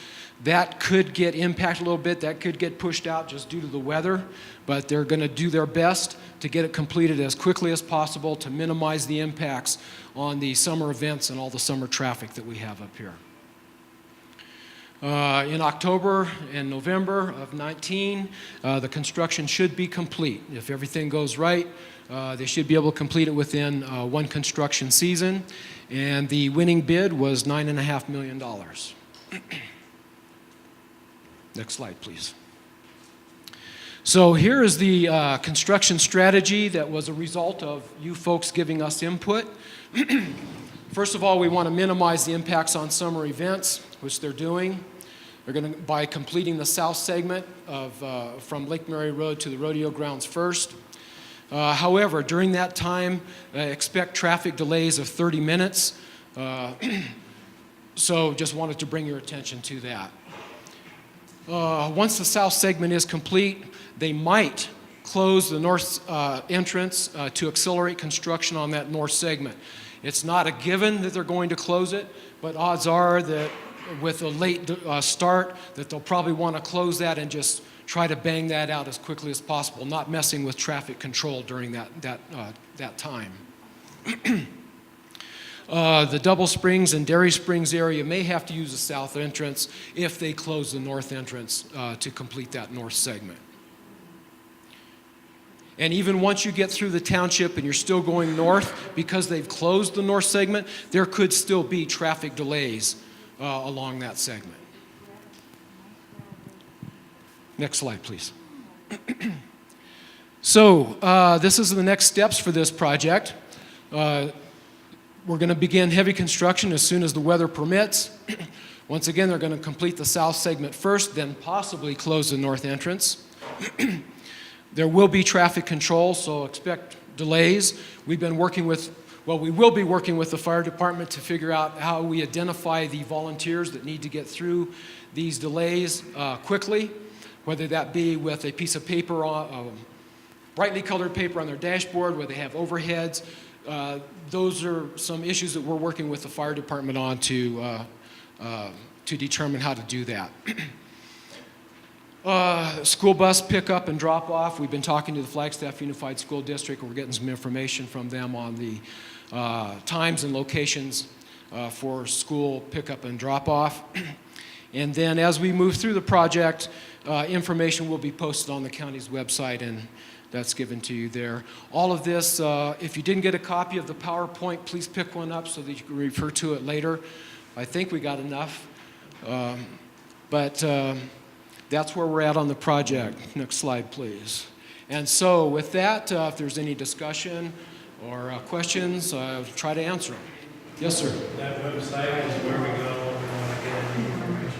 That could get impacted a little bit. That could get pushed out just due to the weather, but they're going to do their best to get it completed as quickly as possible to minimize the impacts on the summer events and all the summer traffic that we have up here. In October and November of 19, the construction should be complete. If everything goes right, they should be able to complete it within one construction season, and the winning bid was $9.5 million. Next slide, please. So here is the construction strategy that was a result of you folks giving us input. First of all, we want to minimize the impacts on summer events, which they're doing. by completing the south segment of, from Lake Mary Road to the rodeo grounds first. However, during that time, expect traffic delays of 30 minutes. So just wanted to bring your attention to that. Once the south segment is complete, they might close the north entrance to accelerate construction on that north segment. It's not a given that they're going to close it, but odds are that with a late start, that they'll probably want to close that and just try to bang that out as quickly as possible, not messing with traffic control during that time. The Double Springs and Dairy Springs area may have to use the south entrance if they close the north entrance to complete that north segment. And even once you get through the township and you're still going north, because they've closed the north segment, there could still be traffic delays along that segment. Next slide, please. So this is the next steps for this project. We're going to begin heavy construction as soon as the weather permits. Once again, they're going to complete the south segment first, then possibly close the north entrance. There will be traffic control, so expect delays. We've been working with, well, we will be working with the fire department to figure out how we identify the volunteers that need to get through these delays quickly, whether that be with a piece of paper, brightly colored paper on their dashboard, where they have overheads. Those are some issues that we're working with the fire department on to determine how to do that. School bus pickup and drop off. We've been talking to the Flagstaff Unified School District. We're getting some information from them on the times and locations for school pickup and drop off. And then as we move through the project, information will be posted on the county's website, and that's given to you there. All of this, if you didn't get a copy of the PowerPoint, please pick one up so that you can refer to it later. I think we got enough. But that's where we're at on the project. Next slide, please. And so with that, if there's any discussion or questions, I'll try to answer them. Yes, sir. That website is where we go when we want to get any information.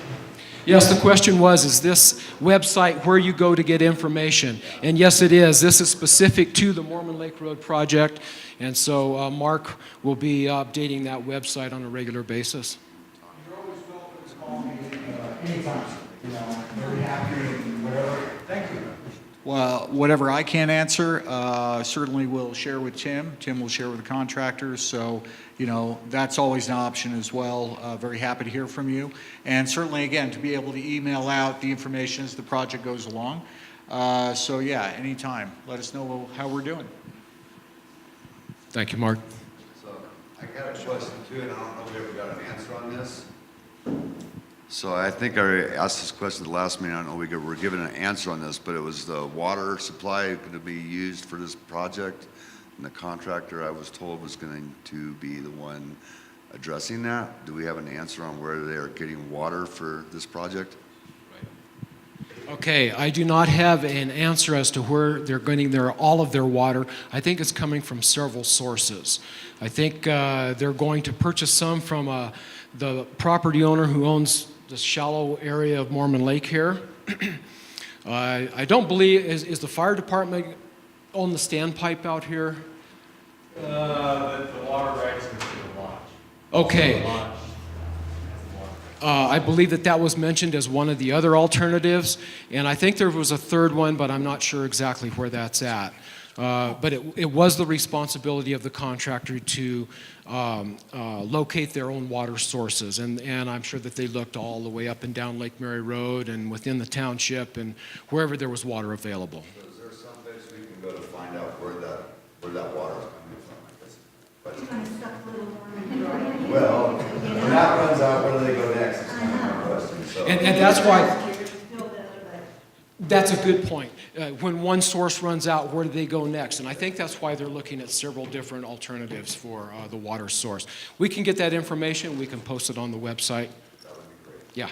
Yes, the question was, is this website where you go to get information? And yes, it is. This is specific to the Mormon Lake Road project, and so Mark will be updating that website on a regular basis. You're always welcome to call me anytime, you know, I'm very happy, whatever. Thank you. Well, whatever I can't answer, certainly we'll share with Tim. Tim will share with the contractors. So, you know, that's always an option as well. Very happy to hear from you. And certainly, again, to be able to email out the information as the project goes along. So, yeah, anytime. Let us know how we're doing. Thank you, Mark. So I got a question too, and I don't know if we ever got an answer on this. So I think I already asked this question at the last meeting. I don't know if we were given an answer on this, but it was the water supply going to be used for this project, and the contractor I was told was going to be the one addressing that. Do we have an answer on where they are getting water for this project? Okay, I do not have an answer as to where they're getting all of their water. I think it's coming from several sources. I think they're going to purchase some from the property owner who owns the shallow area of Mormon Lake here. I don't believe, is the fire department own the standpipe out here? The water rights are to the lodge. Okay. The lodge. I believe that was mentioned as one of the other alternatives, and I think there was a third one, but I'm not sure exactly where that's at. But it was the responsibility of the contractor to locate their own water sources, and I'm sure that they looked all the way up and down Lake Mary Road and within the township and wherever there was water available. So is there some place we can go to find out where that water is coming from, I guess? But, You're gonna suck a little more in the well, when that runs out, where do they go next? Is kind of my question. So. And that's why. Build that, but That's a good point. When one source runs out, where do they go next? And I think that's why they're looking at several different alternatives for the water source. We can get that information. We can post it on the website. That would be great. Yeah.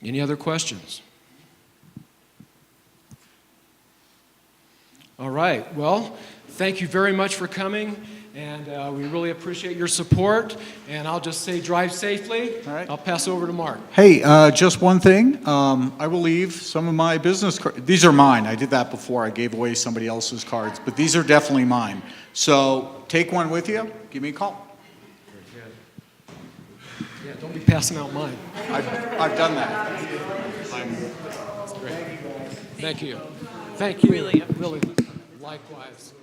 Any other questions? All right. Well, thank you very much for coming. and we really appreciate your support. And I'll just say drive safely. All right. I'll pass over to Mark. Hey, just one thing. I will leave some of my business cards. These are mine. I did that before. I gave away somebody else's cards, but these are definitely mine. So take one with you. Give me a call. Yeah, don't be passing out mine. I've done that. Thank you. Thank you. Really, likewise.